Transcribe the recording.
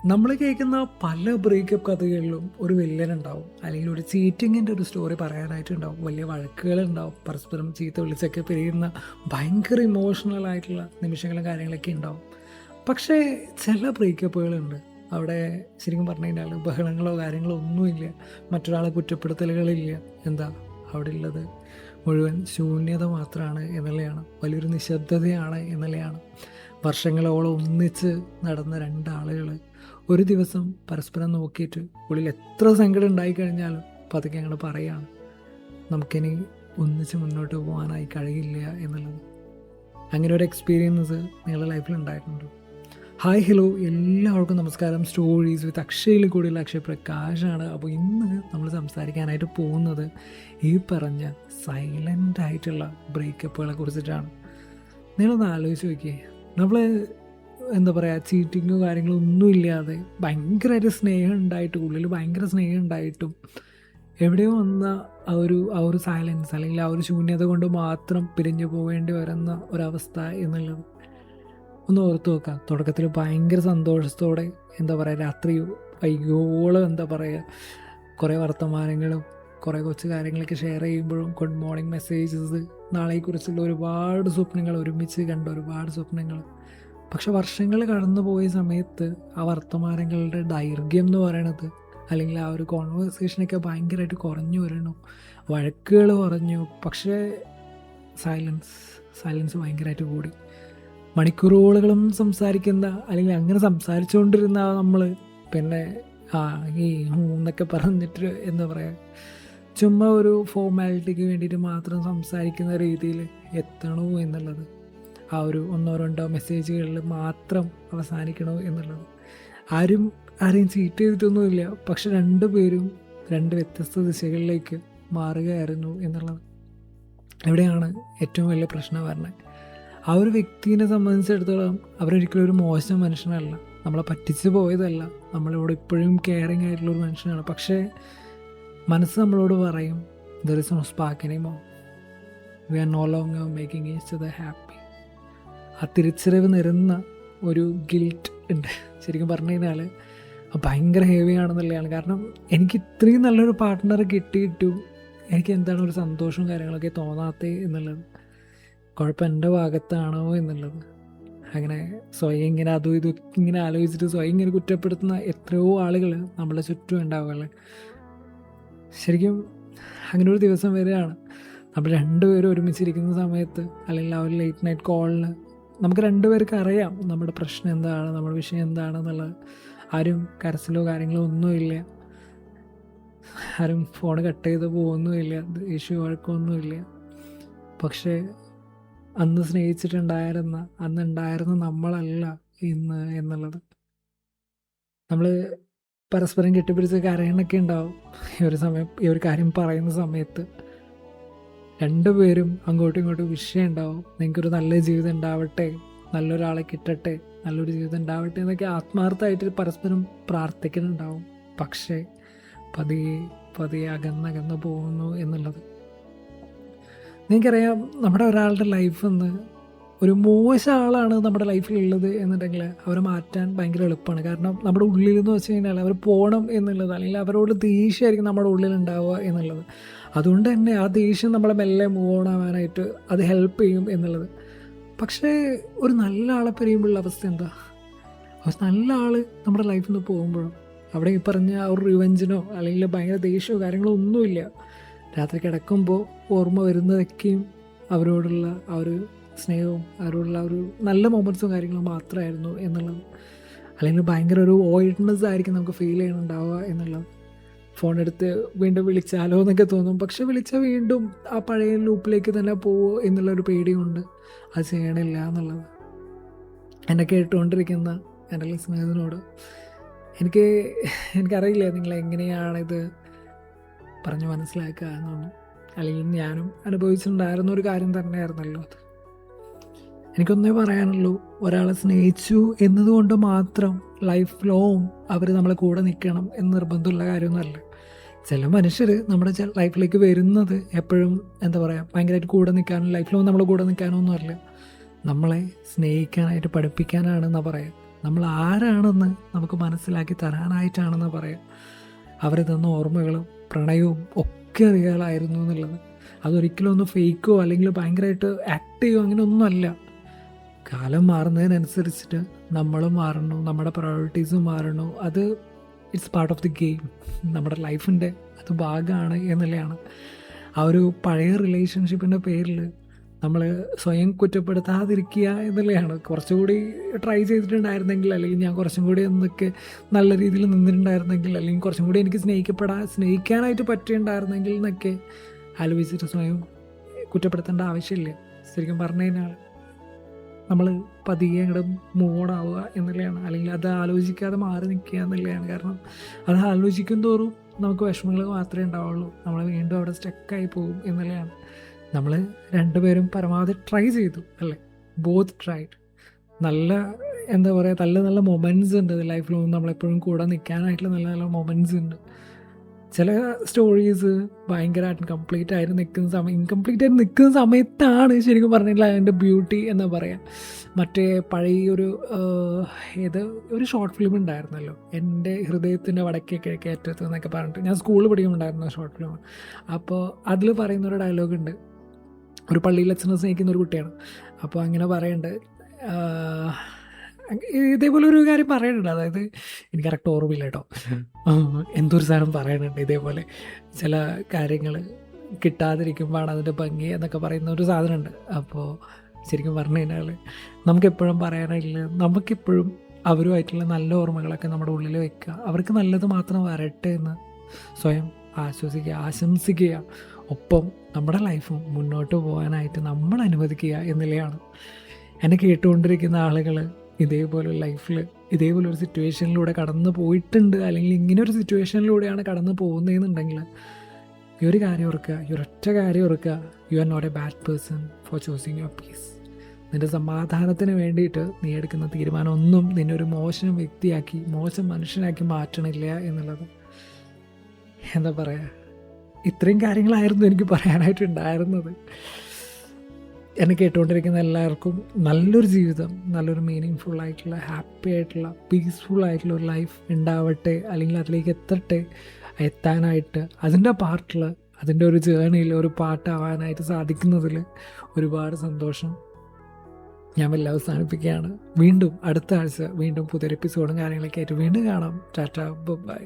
നമ്മൾ കേൾക്കുന്ന പല ബ്രേക്കപ്പ് കഥകളിലും ഒരു വില്ലനുണ്ടാവും, അല്ലെങ്കിൽ ഒരു ചീറ്റിങ്ങിൻ്റെ ഒരു സ്റ്റോറി പറയാനായിട്ടുണ്ടാവും, വലിയ വഴക്കുകളുണ്ടാവും, പരസ്പരം ചീത്ത വിളിച്ചൊക്കെ പിരിയുന്ന ഭയങ്കര ഇമോഷണൽ ആയിട്ടുള്ള നിമിഷങ്ങളും കാര്യങ്ങളൊക്കെ ഉണ്ടാവും. പക്ഷേ ചില ബ്രേക്കപ്പുകളുണ്ട്, അവിടെ ശരിക്കും പറഞ്ഞു കഴിഞ്ഞാൽ ബഹളങ്ങളോ കാര്യങ്ങളോ ഒന്നുമില്ല, മറ്റൊരാളെ കുറ്റപ്പെടുത്തലുകളില്ല. എന്താ അവിടെ ഉള്ളത്? മുഴുവൻ ശൂന്യത മാത്രമാണ് എന്നുള്ളതാണ്, വലിയൊരു നിശബ്ദതയാണ് എന്നുള്ളതാണ്. വർഷങ്ങളോളം ഒന്നിച്ച് നടന്ന രണ്ടാളുകൾ ഒരു ദിവസം പരസ്പരം നോക്കിയിട്ട് ഉള്ളിൽ എത്ര സങ്കടം ഉണ്ടായിക്കഴിഞ്ഞാലും പതുക്കെ ഞങ്ങൾ പറയാണ്, നമുക്കിനി ഒന്നിച്ച് മുന്നോട്ട് പോകാനായി കഴിയില്ല എന്നുള്ളത്. അങ്ങനെ ഒരു എക്സ്പീരിയൻസ് നിങ്ങളുടെ ലൈഫിൽ ഉണ്ടായിട്ടുണ്ടോ? ഹായ് ഹലോ, എല്ലാവർക്കും നമസ്കാരം. സ്റ്റോറീസ് വിത്ത് അക്ഷയിൽ കൂടിയുള്ള അക്ഷയ് പ്രകാശാണ്. അപ്പോൾ ഇന്ന് നമ്മൾ സംസാരിക്കാനായിട്ട് പോകുന്നത് ഈ പറഞ്ഞ സൈലൻ്റ് ആയിട്ടുള്ള ബ്രേക്കപ്പുകളെ കുറിച്ചിട്ടാണ്. നിങ്ങളൊന്ന് ആലോചിച്ച് നോക്കിയേ, നമ്മൾ എന്താ പറയുക, ചീറ്റിങ്ങോ കാര്യങ്ങളോ ഒന്നും ഇല്ലാതെ ഭയങ്കരമായിട്ട് സ്നേഹം ഉണ്ടായിട്ടും, ഉള്ളിൽ ഭയങ്കര സ്നേഹം ഉണ്ടായിട്ടും എവിടെയോ വന്ന ആ ഒരു സൈലൻസ് അല്ലെങ്കിൽ ആ ഒരു ശൂന്യത കൊണ്ട് മാത്രം പിരിഞ്ഞു പോവേണ്ടി വരുന്ന ഒരവസ്ഥ എന്നുള്ളത് ഒന്ന് ഓർത്ത് നോക്കാം. തുടക്കത്തിൽ ഭയങ്കര സന്തോഷത്തോടെ എന്താ പറയുക, രാത്രി വൈകോളം എന്താ പറയുക, കുറേ വർത്തമാനങ്ങളും കുറേ കൊച്ചു കാര്യങ്ങളൊക്കെ ഷെയർ ചെയ്യുമ്പോഴും ഗുഡ് മോർണിംഗ് മെസ്സേജസ്, നാളെക്കുറിച്ചുള്ള ഒരുപാട് സ്വപ്നങ്ങൾ, ഒരുമിച്ച് കണ്ട ഒരുപാട് സ്വപ്നങ്ങൾ. പക്ഷെ വർഷങ്ങൾ കടന്നു പോയ സമയത്ത് ആ വർത്തമാനങ്ങളുടെ ദൈർഘ്യം എന്ന് പറയണത്, അല്ലെങ്കിൽ ആ ഒരു കോൺവേഴ്സേഷനൊക്കെ ഭയങ്കരമായിട്ട് കുറഞ്ഞു വരണു, വഴക്കുകൾ കുറഞ്ഞു. പക്ഷേ സൈലൻസ് ഭയങ്കരമായിട്ട് കൂടി. മണിക്കൂറുകളും സംസാരിക്കുന്ന, അല്ലെങ്കിൽ അങ്ങനെ സംസാരിച്ചുകൊണ്ടിരുന്ന നമ്മൾ പിന്നെ ഈ എന്നൊക്കെ പറഞ്ഞിട്ട് എന്താ പറയുക, ചുമ്മാ ഒരു ഫോർമാലിറ്റിക്ക് വേണ്ടിയിട്ട് മാത്രം സംസാരിക്കുന്ന രീതിയിൽ എത്തണോ എന്നുള്ളത്, ആ ഒരു ഒന്നോ രണ്ടോ മെസ്സേജുകളിൽ മാത്രം അവസാനിക്കണോ എന്നുള്ളത്. ആരെയും ചീറ്റ് ചെയ്തിട്ടൊന്നുമില്ല, പക്ഷെ രണ്ടുപേരും രണ്ട് വ്യത്യസ്ത ദിശകളിലേക്ക് മാറുകയായിരുന്നു എന്നുള്ളത്. എവിടെയാണ് ഏറ്റവും വലിയ പ്രശ്നം വരുന്നത്? ആ ഒരു വ്യക്തിയെ സംബന്ധിച്ചിടത്തോളം അവരൊരിക്കലും ഒരു മോശം മനുഷ്യനല്ല, നമ്മളെ പറ്റിച്ച് പോയതല്ല, നമ്മളിവിടെ ഇപ്പോഴും കെയറിങ് ആയിട്ടുള്ളൊരു മനുഷ്യനാണ്. പക്ഷേ മനസ്സ് നമ്മളോട് പറയും, there is no spark anymore, we are no longer making each other happy. ആ തിരിച്ചറിവ് നിരുന്ന ഒരു ഗിൽറ്റ് ഉണ്ട്. ശരിക്കും പറഞ്ഞു കഴിഞ്ഞാൽ ഭയങ്കര ഹെവി ആണെന്നുള്ളതാണ്. കാരണം എനിക്ക് ഇത്രയും നല്ലൊരു പാർട്ട്ണറെ കിട്ടിയിട്ടും എനിക്ക് എന്താണ് ഒരു സന്തോഷവും കാര്യങ്ങളൊക്കെ തോന്നാത്തത് എന്നുള്ളത്, കുഴപ്പം എൻ്റെ ഭാഗത്താണോ എന്നുള്ളത്. അങ്ങനെ സ്വയം ഇങ്ങനെ അതും ഇതും ഇങ്ങനെ ആലോചിച്ചിട്ട് സ്വയം ഇങ്ങനെ കുറ്റപ്പെടുത്തുന്ന എത്രയോ ആളുകൾ നമ്മുടെ ചുറ്റും ഉണ്ടാവുകയല്ലേ. ശരിക്കും അങ്ങനെ ഒരു ദിവസം വരികയാണ്, നമ്മൾ രണ്ടുപേരും ഒരുമിച്ചിരിക്കുന്ന സമയത്ത്, അല്ലെങ്കിൽ ആ ഒരു ലേറ്റ് നൈറ്റ് കോളിൽ നമുക്ക് രണ്ടുപേർക്ക് അറിയാം നമ്മുടെ പ്രശ്നം എന്താണ്, നമ്മുടെ വിഷയം എന്താണെന്നുള്ളത്. ആരും കരച്ചിലോ കാര്യങ്ങളോ ഒന്നുമില്ല, ആരും ഫോൺ കട്ട് ചെയ്ത് പോകുന്നുമില്ല, ദേഷ്യം വഴക്കമൊന്നുമില്ല. പക്ഷേ അന്ന് അന്നുണ്ടായിരുന്ന നമ്മളല്ല ഇന്ന് എന്നുള്ളത്. നമ്മൾ പരസ്പരം കെട്ടിപ്പിടിച്ച് കരയണൊക്കെ ഉണ്ടാവും ഈ ഒരു കാര്യം പറയുന്ന സമയത്ത്. രണ്ടുപേരും അങ്ങോട്ടും ഇങ്ങോട്ടും വിഷയം ഉണ്ടാവും, നിങ്ങൾക്കൊരു നല്ല ജീവിതം ഉണ്ടാവട്ടെ, നല്ലൊരാളെ കിട്ടട്ടെ, നല്ലൊരു ജീവിതം ഉണ്ടാവട്ടെ എന്നൊക്കെ ആത്മാർത്ഥമായിട്ട് പരസ്പരം പ്രാർത്ഥിക്കുന്നുണ്ടാവും. പക്ഷേ പതിയെ അകന്നകന്ന് പോകുന്നു എന്നുള്ളത്. നിങ്ങൾക്കറിയാം, നമ്മുടെ ഒരാളുടെ ലൈഫിൽ നിന്ന് ഒരു മോശം ആളാണ് നമ്മുടെ ലൈഫിലുള്ളത് എന്നുണ്ടെങ്കിൽ അവരെ മാറ്റാൻ ഭയങ്കര എളുപ്പമാണ്. കാരണം നമ്മുടെ ഉള്ളിൽ എന്ന് വെച്ച് കഴിഞ്ഞാൽ അവർ പോകണം എന്നുള്ളത്, അല്ലെങ്കിൽ അവരോട് ദേഷ്യമായിരിക്കും നമ്മുടെ ഉള്ളിലുണ്ടാവുക എന്നുള്ളത്. അതുകൊണ്ട് തന്നെ ആ ദേഷ്യം നമ്മളെ മെല്ലെ മൂവ് ഓൺ ആവാനായിട്ട് അത് ഹെൽപ്പ് ചെയ്യും എന്നുള്ളത്. പക്ഷേ ഒരു നല്ല ആളെ പിരിയുമ്പോഴുള്ള അവസ്ഥ എന്താ? ഒരു നല്ല ആൾ നമ്മുടെ ലൈഫിൽ നിന്ന് പോകുമ്പോഴും അവിടെ ഈ പറഞ്ഞ ആ ഒരു റിവെഞ്ചിനോ അല്ലെങ്കിൽ ഭയങ്കര ദേഷ്യമോ കാര്യങ്ങളോ ഒന്നുമില്ല. രാത്രി കിടക്കുമ്പോൾ ഓർമ്മ വരുന്നതൊക്കെയും അവരോടുള്ള ആ ഒരു സ്നേഹവും അവരോടുള്ള ഒരു നല്ല മൊമെൻറ്റ്സും കാര്യങ്ങളും മാത്രമായിരുന്നു എന്നുള്ളത്. അല്ലെങ്കിൽ ഭയങ്കര ഒരു വോയിഡ്നെസ് ആയിരിക്കും നമുക്ക് ഫീൽ ചെയ്യണുണ്ടാവുക എന്നുള്ളത്. ഫോൺ എടുത്ത് വീണ്ടും വിളിച്ചാലോ എന്നൊക്കെ തോന്നും, പക്ഷെ വിളിച്ചാൽ വീണ്ടും ആ പഴയ ലൂപ്പിലേക്ക് തന്നെ പോവോ എന്നുള്ളൊരു പേടിയുണ്ട്. അത് ചെയ്യണില്ല എന്നുള്ളത്. എന്നെ കേട്ടുകൊണ്ടിരിക്കുന്ന എൻ്റെ ലിസണേഴ്സിനോട് എനിക്കറിയില്ല നിങ്ങളെങ്ങനെയാണിത് പറഞ്ഞ് മനസ്സിലാക്കുക എന്നൊന്നും. അല്ലെങ്കിൽ ഞാനും അനുഭവിച്ചിട്ടുണ്ടായിരുന്ന ഒരു കാര്യം തന്നെയായിരുന്നല്ലോ അത്. എനിക്കൊന്നേ പറയാനുള്ളൂ, ഒരാളെ സ്നേഹിച്ചു എന്നതുകൊണ്ട് മാത്രം ലൈഫ് ലോങ് അവർ നമ്മളെ കൂടെ നിൽക്കണം എന്ന് നിർബന്ധമുള്ള കാര്യമൊന്നുമല്ല. ചില മനുഷ്യർ നമ്മുടെ ലൈഫിലേക്ക് വരുന്നത് എപ്പോഴും എന്താ പറയുക, ഭയങ്കരമായിട്ട് കൂടെ നിൽക്കാനും ലൈഫ് ലോങ് നമ്മളെ കൂടെ നിൽക്കാനൊന്നും അല്ല, നമ്മളെ സ്നേഹിക്കാനായിട്ട് പഠിപ്പിക്കാനാണെന്നാണ് പറയാം. നമ്മൾ ആരാണെന്ന് നമുക്ക് മനസ്സിലാക്കി തരാനായിട്ടാണെന്ന് പറയാം. അവർ തന്ന ഓർമ്മകളും പ്രണയവും ഒക്കെ റിയലായിരുന്നു എന്നുള്ളത്. അതൊരിക്കലും ഒന്ന് ഫേക്കോ അല്ലെങ്കിൽ ഭയങ്കരമായിട്ട് ആക്റ്റീവോ അങ്ങനെയൊന്നുമല്ല. കാലം മാറുന്നതിനനുസരിച്ചിട്ട് നമ്മളും മാറണു, നമ്മുടെ പ്രയോറിറ്റീസും മാറണു. അത് it's part of the game. നമ്മുടെ ലൈഫിൻ്റെ അത് ഭാഗമാണ് എന്നുള്ളതാണ്. ആ ഒരു പഴയ റിലേഷൻഷിപ്പിൻ്റെ പേരിൽ നമ്മൾ സ്വയം കുറ്റപ്പെടുത്താതിരിക്കുക എന്നുള്ളതാണ്. കുറച്ചുകൂടി ട്രൈ ചെയ്തിട്ടുണ്ടായിരുന്നെങ്കിൽ, അല്ലെങ്കിൽ ഞാൻ കുറച്ചും കൂടി എന്നൊക്കെ നല്ല രീതിയിൽ നിന്നിട്ടുണ്ടായിരുന്നെങ്കിൽ, അല്ലെങ്കിൽ കുറച്ചും കൂടി എനിക്ക് സ്നേഹിക്കാനായിട്ട് പറ്റിയിട്ടുണ്ടായിരുന്നെങ്കിൽ എന്നൊക്കെ ആലോചിച്ചിട്ട് സ്വയം കുറ്റപ്പെടുത്തേണ്ട ആവശ്യമില്ല. ശരിക്കും പറഞ്ഞു കഴിഞ്ഞാൽ നമ്മൾ പതിയെ അങ്ങോട്ട് മൂഡാവുക എന്നുള്ളതാണ്, അല്ലെങ്കിൽ അത് ആലോചിക്കാതെ മാറി നിൽക്കുക എന്നുള്ളതാണ്. കാരണം അത് ആലോചിക്കും തോറും നമുക്ക് വിഷമങ്ങൾ മാത്രമേ ഉണ്ടാവുള്ളൂ. നമ്മൾ വീണ്ടും അവിടെ സ്റ്റക്കായി പോകും എന്നുള്ളതാണ്. നമ്മൾ രണ്ടുപേരും പരമാവധി ട്രൈ ചെയ്തു അല്ലേ, ബോത്ത് ട്രൈഡ്. നല്ല എന്താ പറയുക, നല്ല നല്ല മൊമെൻറ്റ്സ് ഉണ്ട് ലൈഫിൽ. നമ്മളെപ്പോഴും കൂടെ നിൽക്കാനായിട്ടുള്ള നല്ല നല്ല മൊമെൻറ്റ്സ് ഉണ്ട്. ചില സ്റ്റോറീസ് ഭയങ്കരമായിട്ട് ഇൻകംപ്ലീറ്റ് ആയിട്ട് നിൽക്കുന്ന സമയത്താണ് ശരിക്കും പറഞ്ഞിട്ടുള്ള അതിൻ്റെ ബ്യൂട്ടി എന്ന് പറയാം. മറ്റേ പഴയൊരു ഒരു ഷോർട്ട് ഫിലിം ഉണ്ടായിരുന്നല്ലോ, എൻ്റെ ഹൃദയത്തിൻ്റെ വടക്കേ കിഴക്കേ അറ്റത്ത് എന്നൊക്കെ പറഞ്ഞിട്ട്. ഞാൻ സ്കൂളിൽ പഠിക്കുന്നുണ്ടായിരുന്നു ഷോർട്ട് ഫിലിം. അപ്പോൾ അതിൽ പറയുന്നൊരു ഡയലോഗുണ്ട്. ഒരു പള്ളിയിൽ അച്ഛനെ സ്നേഹിക്കുന്ന ഒരു കുട്ടിയാണ്. അപ്പോൾ അങ്ങനെ പറയുന്നുണ്ട്, ഇതേപോലെ ഒരു കാര്യം പറയുന്നുണ്ട്. അതായത് എനിക്ക് കറക്റ്റ് ഓർമ്മയില്ല കേട്ടോ, എന്തൊരു സാധനം പറയുന്നുണ്ട് ഇതേപോലെ. ചില കാര്യങ്ങൾ കിട്ടാതിരിക്കുമ്പോഴാണ് അതിൻ്റെ ഭംഗി എന്നൊക്കെ പറയുന്ന ഒരു സാധനമുണ്ട്. അപ്പോൾ ശരിക്കും പറഞ്ഞു കഴിഞ്ഞാൽ നമുക്കെപ്പോഴും പറയാനില്ല, നമുക്കെപ്പോഴും അവരുമായിട്ടുള്ള നല്ല ഓർമ്മകളൊക്കെ നമ്മുടെ ഉള്ളിൽ വെക്കുക. അവർക്ക് നല്ലത് മാത്രം വരട്ടെ എന്ന് സ്വയം ആശംസിക്കുക. ഒപ്പം നമ്മുടെ ലൈഫും മുന്നോട്ട് പോകാനായിട്ട് നമ്മൾ അനുവദിക്കുക എന്നുള്ളതാണ്. എന്നെ കേട്ടുകൊണ്ടിരിക്കുന്ന ആളുകൾ ഇതേപോലെ ലൈഫിൽ ഇതേപോലൊരു സിറ്റുവേഷനിലൂടെ കടന്നു പോയിട്ടുണ്ട്, അല്ലെങ്കിൽ ഇങ്ങനെ ഒരു സിറ്റുവേഷനിലൂടെയാണ് കടന്നു പോകുന്നതെന്നുണ്ടെങ്കിൽ ഈ ഒരു കാര്യം ഓർക്കുക, ഈ ഒരൊറ്റ കാര്യം ഓർക്കുക, you are not a bad person for choosing your peace. നിൻ്റെ സമാധാനത്തിന് വേണ്ടിയിട്ട് നീ എടുക്കുന്ന തീരുമാനമൊന്നും നിന്നെ ഒരു മോശം വ്യക്തിയാക്കി, മോശം മനുഷ്യനാക്കി മാറ്റണില്ല എന്നുള്ളത്. എന്താ പറയുക, ഇത്രയും കാര്യങ്ങളായിരുന്നു എനിക്ക് പറയാനായിട്ടുണ്ടായിരുന്നത്. എന്നെ കേട്ടുകൊണ്ടിരിക്കുന്ന എല്ലാവർക്കും നല്ലൊരു ജീവിതം, നല്ലൊരു മീനിങ് ഫുള്ളായിട്ടുള്ള, ഹാപ്പി ആയിട്ടുള്ള, പീസ്ഫുൾ ആയിട്ടുള്ള ഒരു ലൈഫ് ഉണ്ടാവട്ടെ, അല്ലെങ്കിൽ അതിലേക്ക് എത്താനായിട്ട് അതിൻ്റെ പാർട്ടിൽ, അതിൻ്റെ ഒരു ജേർണിയിൽ ഒരു പാട്ടാവാനായിട്ട് സാധിക്കുന്നതിൽ ഒരുപാട് സന്തോഷം. ഞാൻ വല്ല അവസാനിപ്പിക്കുകയാണ്. വീണ്ടും അടുത്ത ആഴ്ച വീണ്ടും പുതിയൊരു എപ്പിസോഡും കാര്യങ്ങളൊക്കെ ആയിട്ട് വീണ്ടും കാണാം. ടാറ്റ, ബൈ.